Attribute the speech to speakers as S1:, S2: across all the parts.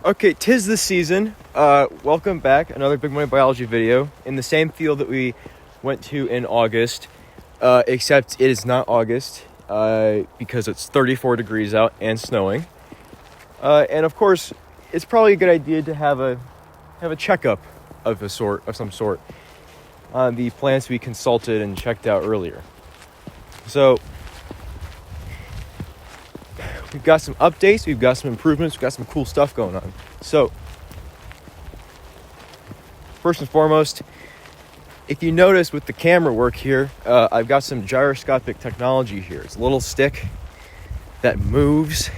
S1: Okay, tis the season. Welcome back. Another Big Money Biology video in the same field that we went to in August, except it is not August because it's 34 degrees out and snowing. And of course, it's probably a good idea to have a checkup of some sort on the plants we consulted and checked out earlier. So we've got some updates, we've got some improvements, we've got some cool stuff going on. So, first and foremost, if you notice with the camera work here, I've got some gyroscopic technology here. It's a little stick that moves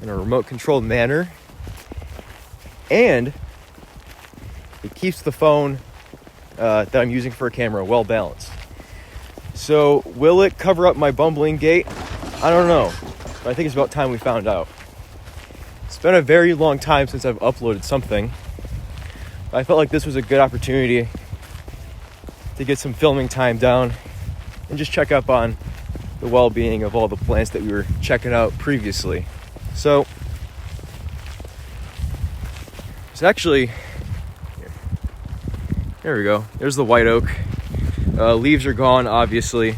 S1: in a remote-controlled manner, and it keeps the phone that I'm using for a camera well balanced. So, will it cover up my bumbling gait? I don't know, but I think it's about time we found out. It's been a very long time since I've uploaded something. I felt like this was a good opportunity to get some filming time down and just check up on the well-being of all the plants that we were checking out previously. So, it's actually, there we go. There's the white oak. Leaves are gone, obviously.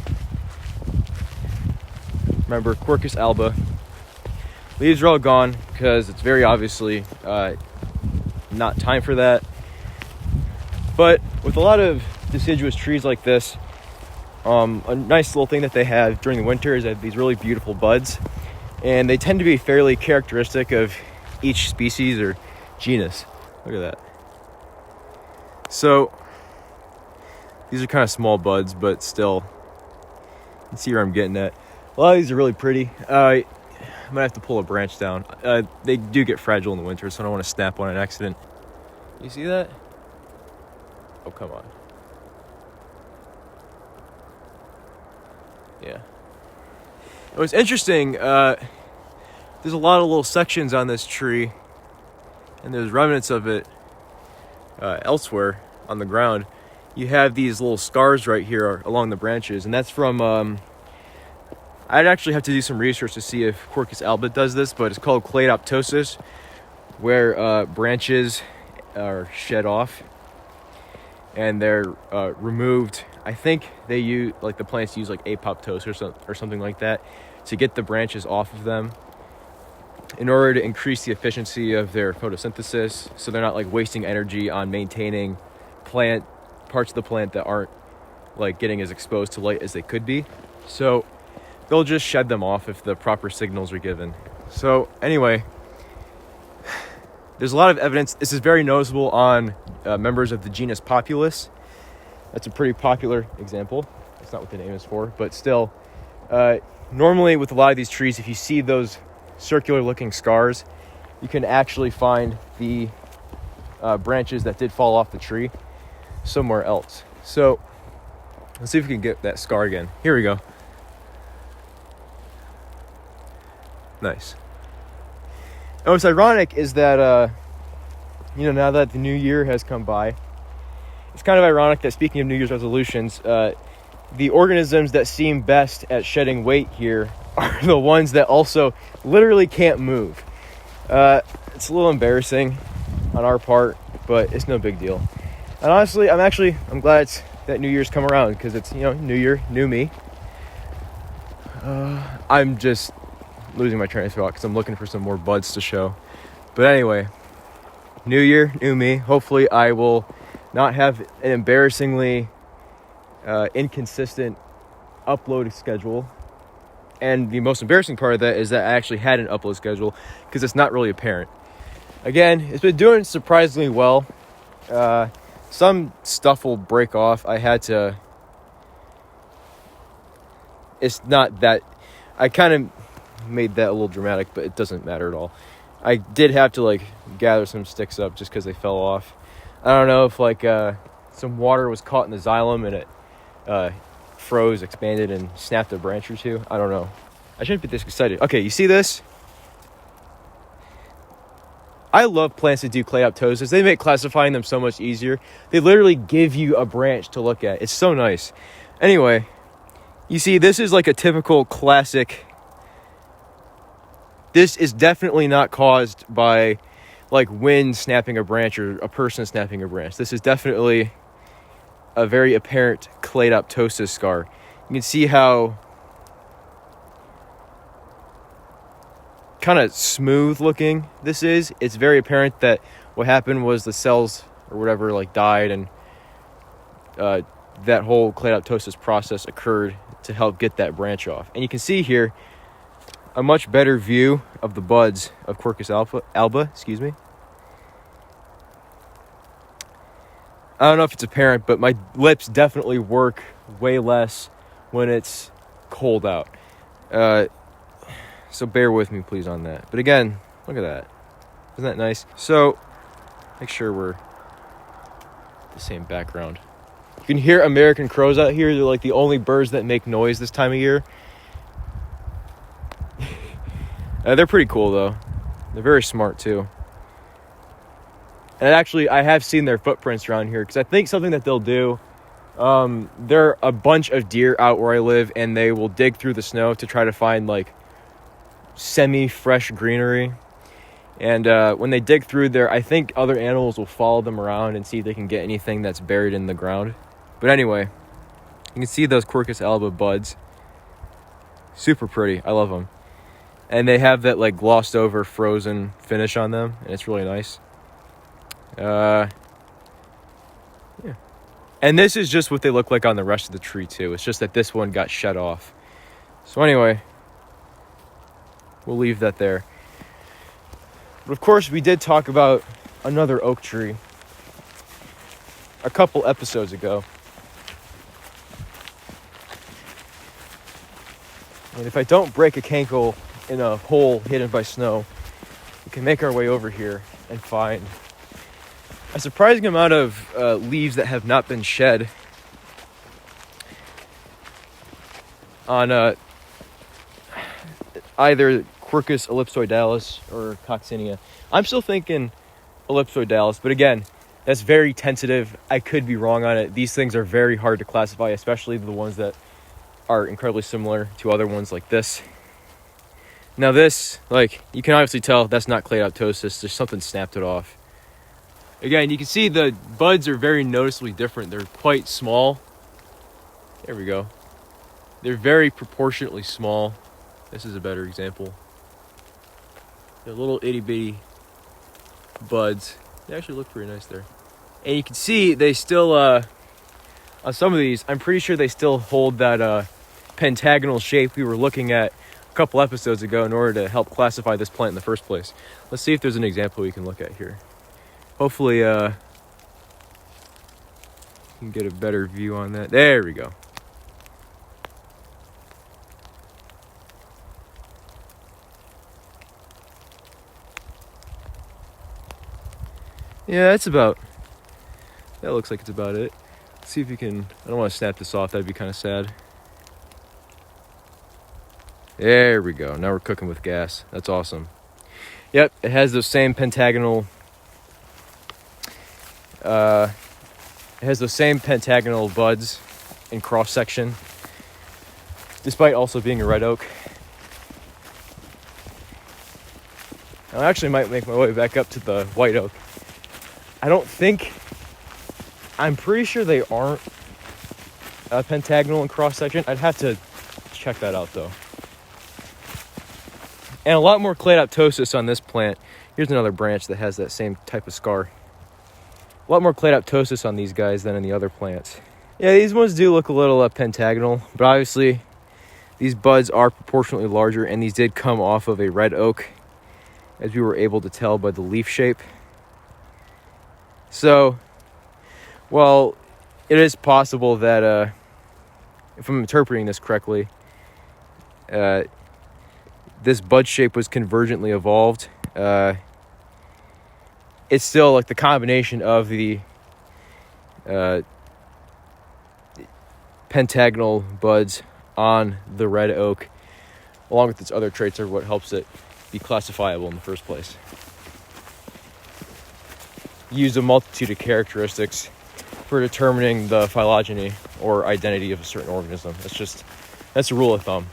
S1: Remember, Quercus alba. Leaves are all gone because it's very obviously not time for that. But with a lot of deciduous trees like this, a nice little thing that they have during the winter is they have these really beautiful buds. And they tend to be fairly characteristic of each species or genus. Look at that. So, these are kind of small buds, but still, you can see where I'm getting at. A lot of these are really pretty. I might have to pull a branch down. They do get fragile in the winter, so I don't want to snap on an accident. You see that? Oh, come on. Yeah. It was interesting. There's a lot of little sections on this tree, and there's remnants of it elsewhere on the ground. You have these little scars right here along the branches, and that's from... I'd actually have to do some research to see if Quercus alba does this, but it's called Clade, where branches are shed off and they're removed. I think they use, like the plants use like apoptosis or something like that to get the branches off of them in order to increase the efficiency of their photosynthesis, so they're not like wasting energy on maintaining parts of the plant that aren't like getting as exposed to light as they could be. So they'll just shed them off if the proper signals are given. So anyway, there's a lot of evidence. This is very noticeable on members of the genus Populus. That's a pretty popular example. That's not what the name is for, but still. Normally with a lot of these trees, if you see those circular looking scars, you can actually find the branches that did fall off the tree somewhere else. So let's see if we can get that scar again. Here we go. Nice. And what's ironic is that, now that the new year has come by, it's kind of ironic that, speaking of New Year's resolutions, the organisms that seem best at shedding weight here are the ones that also literally can't move. It's a little embarrassing on our part, but it's no big deal. And honestly, I'm glad that New Year's come around, because it's, New Year, new me. I'm just losing my train of thought because I'm looking for some more buds to show. But anyway, new year, new me. Hopefully I will not have an embarrassingly inconsistent upload schedule. And the most embarrassing part of that is that I actually had an upload schedule, because it's not really apparent. Again, it's been doing surprisingly well. Some stuff will break off. It's not that... I kind of made that a little dramatic, but it doesn't matter at all. I did have to gather some sticks up just because they fell off. I don't know if some water was caught in the xylem and it froze, expanded, and snapped a branch or two. I don't know. I shouldn't be this excited. Okay, you see this? I love plants that do Clade. They make classifying them so much easier. They literally give you a branch to look at. It's so nice. Anyway, you see, this is like a typical classic This is definitely not caused by like wind snapping a branch or a person snapping a branch. This is definitely a very apparent cladoptosis scar. You can see how kind of smooth looking this is. It's very apparent that what happened was the cells or whatever like died, and that whole cladoptosis process occurred to help get that branch off. And you can see here a much better view of the buds of Quercus alba. I don't know if it's apparent, but my lips definitely work way less when it's cold out. So bear with me, please, on that. But again, look at that. Isn't that nice? So make sure we're the same background. You can hear American crows out here. They're like the only birds that make noise this time of year. They're pretty cool, though. They're very smart, too. And actually, I have seen their footprints around here, because I think something that they'll do, there are a bunch of deer out where I live, and they will dig through the snow to try to find, like, semi-fresh greenery. And when they dig through there, I think other animals will follow them around and see if they can get anything that's buried in the ground. But anyway, you can see those Quercus alba buds. Super pretty. I love them. And they have that like glossed over frozen finish on them, and it's really nice. Yeah. And this is just what they look like on the rest of the tree too. It's just that this one got shut off. So anyway, we'll leave that there. But of course, we did talk about another oak tree a couple episodes ago. And if I don't break a cankle in a hole hidden by snow, we can make our way over here and find a surprising amount of leaves that have not been shed on either Quercus ellipsoidalis or coccinea. I'm still thinking ellipsoidalis, but again, that's very tentative. I could be wrong on it. These things are very hard to classify, especially the ones that are incredibly similar to other ones like this. Now this, like, you can obviously tell that's not cladoptosis. There's something snapped it off. Again, you can see the buds are very noticeably different. They're quite small. There we go. They're very proportionately small. This is a better example. They're little itty bitty buds. They actually look pretty nice there. And you can see they still, on some of these, I'm pretty sure they still hold that pentagonal shape we were looking at a couple episodes ago in order to help classify this plant in the first place. Let's see if there's an example we can look at here. Hopefully, you can get a better view on that. There we go. Yeah, that looks like it's about it. Let's see if you can, I don't want to snap this off, that'd be kind of sad. There we go, now we're cooking with gas. That's awesome. Yep, it has those same pentagonal, buds in cross section, despite also being a red oak. I actually might make my way back up to the white oak. I'm pretty sure they aren't pentagonal in cross section. I'd have to check that out though. And a lot more cladoptosis on this plant. Here's another branch that has that same type of scar. A lot more cladoptosis on these guys than in the other plants. Yeah, these ones do look a little pentagonal, but obviously these buds are proportionately larger, and these did come off of a red oak, as we were able to tell by the leaf shape. So, well, it is possible that, if I'm interpreting this correctly, this bud shape was convergently evolved. It's still like the combination of the pentagonal buds on the red oak, along with its other traits, are what helps it be classifiable in the first place. Use a multitude of characteristics for determining the phylogeny or identity of a certain organism. That's a rule of thumb.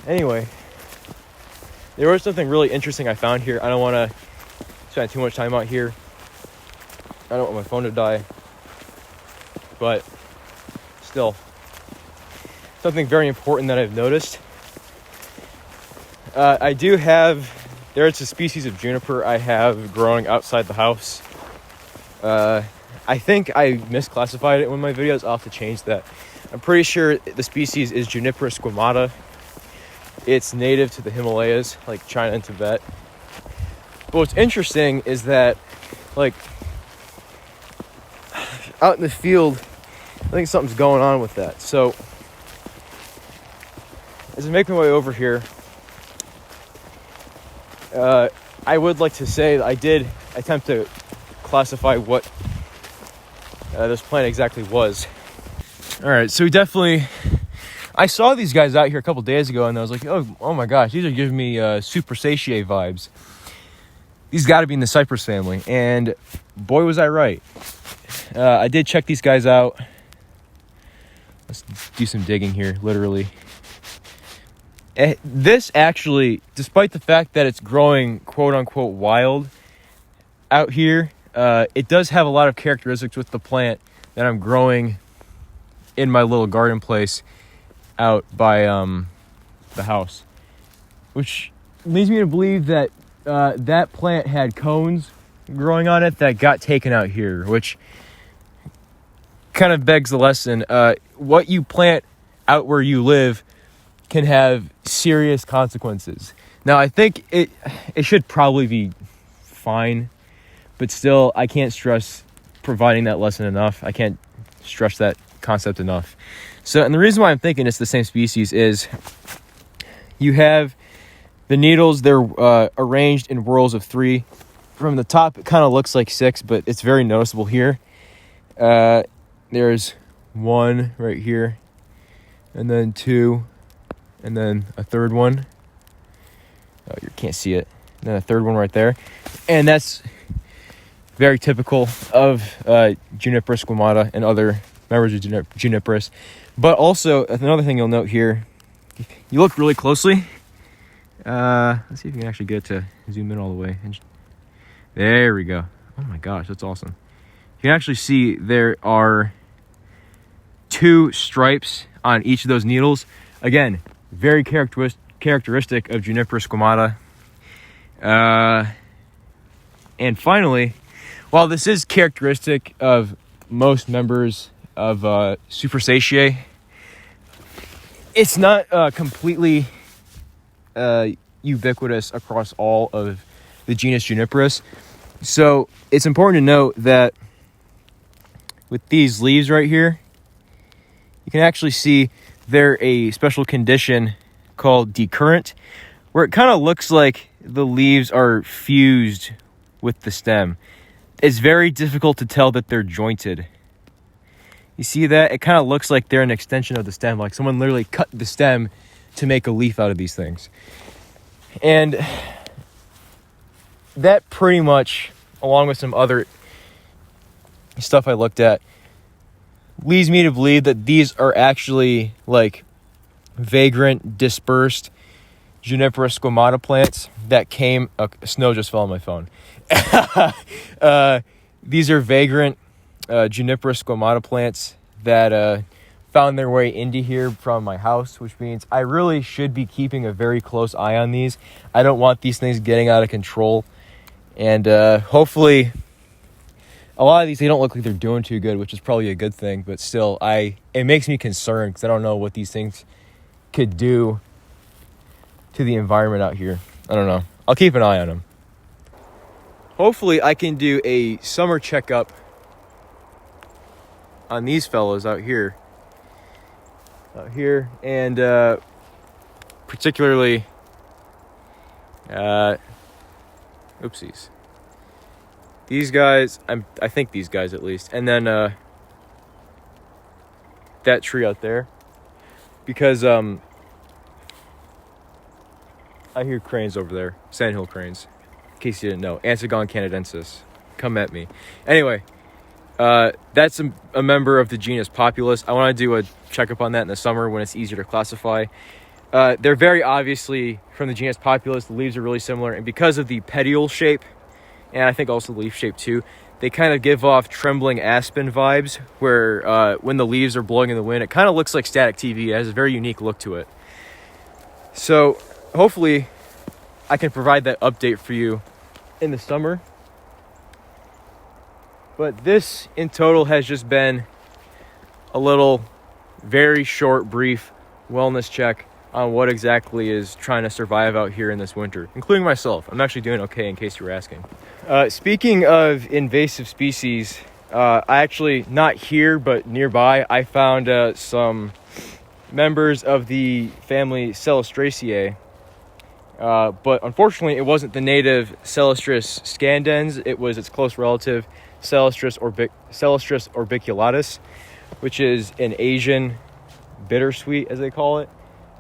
S1: Anyway, There was something really interesting I found here. I don't want to spend too much time out here. I don't want my phone to die. But still, something very important that I've noticed. There's a species of juniper I have growing outside the house. I think I misclassified it in one of my videos. I'll have to change that. I'm pretty sure the species is Juniperus squamata. It's native to the Himalayas, like China and Tibet. But what's interesting is that, like, out in the field, I think something's going on with that. So, as I make my way over here, I would like to say that I did attempt to classify what this plant exactly was. All right, so I saw these guys out here a couple days ago, and I was like, oh my gosh, these are giving me Cupressaceae vibes. These got to be in the Cypress family, and boy was I right. I did check these guys out. Let's do some digging here, literally. This actually, despite the fact that it's growing quote-unquote wild out here, it does have a lot of characteristics with the plant that I'm growing in my little garden place out by the house, which leads me to believe that that plant had cones growing on it that got taken out here, which kind of begs the lesson. What you plant out where you live can have serious consequences. Now, I think it should probably be fine, but still, I can't stress providing that lesson enough. I can't stress that concept enough. So, and the reason why I'm thinking it's the same species is you have the needles, they're arranged in whorls of 3. From the top, it kind of looks like 6, but it's very noticeable here. There's 1 right here, and then 2, and then a 3rd one. Oh, you can't see it. And then a 3rd one right there. And that's very typical of Juniperus squamata and other members of Juniperus. But also, another thing you'll note here, if you look really closely, let's see if you can actually get to zoom in all the way. There we go. Oh my gosh, that's awesome. You can actually see there are 2 stripes on each of those needles. Again, very characteristic of Juniperus squamata. And finally, while this is characteristic of most members of Cupressaceae, it's not completely ubiquitous across all of the genus Juniperus. So it's important to note that with these leaves right here, you can actually see they're a special condition called decurrent, where it kind of looks like the leaves are fused with the stem. It's very difficult to tell that they're jointed. You see that? It kind of looks like they're an extension of the stem, like someone literally cut the stem to make a leaf out of these things. And that pretty much, along with some other stuff I looked at, leads me to believe that these are actually like vagrant, dispersed Juniperus squamata plants that came... snow just fell on my phone. These are vagrant Juniperus squamata plants that found their way into here from my house, which means I really should be keeping a very close eye on these. I don't want these things getting out of control. And hopefully, a lot of these, they don't look like they're doing too good, which is probably a good thing. But still, it makes me concerned because I don't know what these things could do to the environment out here. I don't know. I'll keep an eye on them. Hopefully, I can do a summer checkup on these fellows out here. And particularly, oopsies. These guys, I think these guys at least, and then that tree out there, because I hear cranes over there, Sandhill cranes. In case you didn't know, Antigone canadensis, come at me. Anyway, that's a member of the genus Populus. I want to do a checkup on that in the summer when it's easier to classify. They're very obviously from the genus Populus. The leaves are really similar, and because of the petiole shape, and I think also the leaf shape too, they kind of give off trembling aspen vibes, where when the leaves are blowing in the wind, it kind of looks like static TV. It has a very unique look to it. So hopefully I can provide that update for you in the summer. But this in total has just been a little very short, brief wellness check on what exactly is trying to survive out here in this winter, including myself. I'm actually doing okay, in case you were asking. Speaking of invasive species, I actually, not here, but nearby, I found some members of the family Celastraceae. But unfortunately, it wasn't the native Celastrus scandens. It was its close relative, Celastrus orbiculatus, which is an Asian bittersweet, as they call it.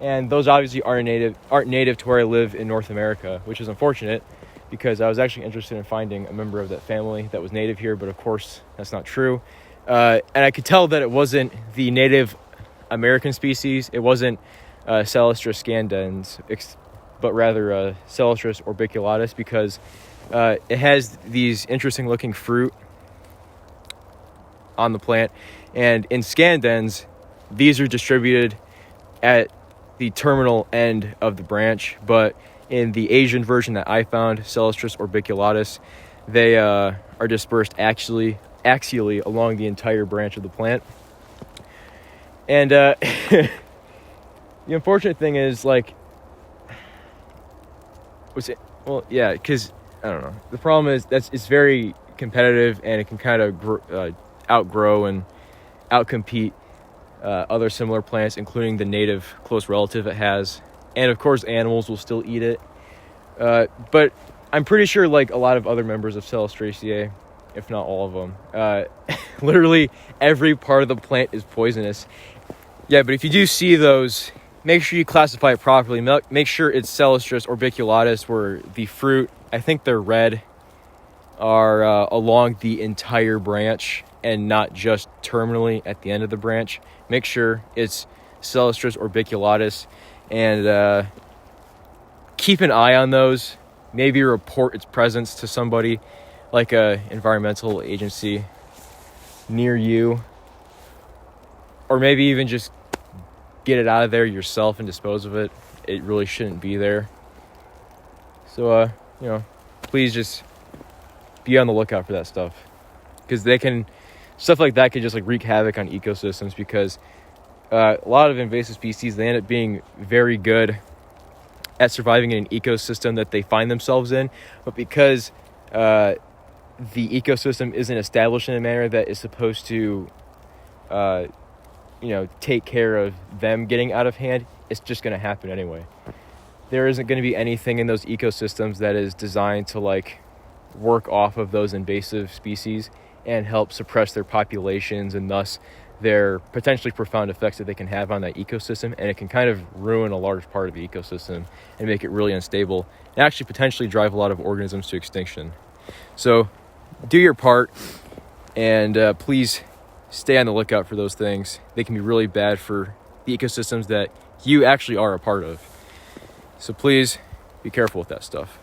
S1: And those obviously aren't native to where I live in North America, which is unfortunate, because I was actually interested in finding a member of that family that was native here, but of course that's not true. And I could tell that it wasn't the native American species. It wasn't Celastrus scandens, but rather Celastrus orbiculatus, because it has these interesting looking fruit on the plant. And in scandens, these are distributed at the terminal end of the branch, but in the Asian version that I found, Celastrus orbiculatus, they are dispersed axially along the entire branch of the plant. And the unfortunate thing is, like, because I don't know. The problem is it's very competitive, and it can kind of outgrow and outcompete other similar plants, including the native close relative it has. And of course, animals will still eat it. But I'm pretty sure, like a lot of other members of Celastraceae, if not all of them, literally every part of the plant is poisonous. Yeah, but if you do see those, make sure you classify it properly. Make sure it's Celastrus orbiculatus, where the fruit, I think they're red, are along the entire branch and not just terminally at the end of the branch. Make sure it's Celastrus orbiculatus, and keep an eye on those. Maybe report its presence to somebody, like a environmental agency near you, or maybe even just get it out of there yourself and dispose of it. It really shouldn't be there. So please just be on the lookout for that stuff, because stuff like that could just like wreak havoc on ecosystems, because a lot of invasive species, they end up being very good at surviving in an ecosystem that they find themselves in, but because the ecosystem isn't established in a manner that is supposed to take care of them getting out of hand, it's just going to happen anyway. There isn't going to be anything in those ecosystems that is designed to like work off of those invasive species and help suppress their populations, and thus their potentially profound effects that they can have on that ecosystem. And it can kind of ruin a large part of the ecosystem and make it really unstable, and actually potentially drive a lot of organisms to extinction. So do your part, and please stay on the lookout for those things. They can be really bad for the ecosystems that you actually are a part of. So please be careful with that stuff.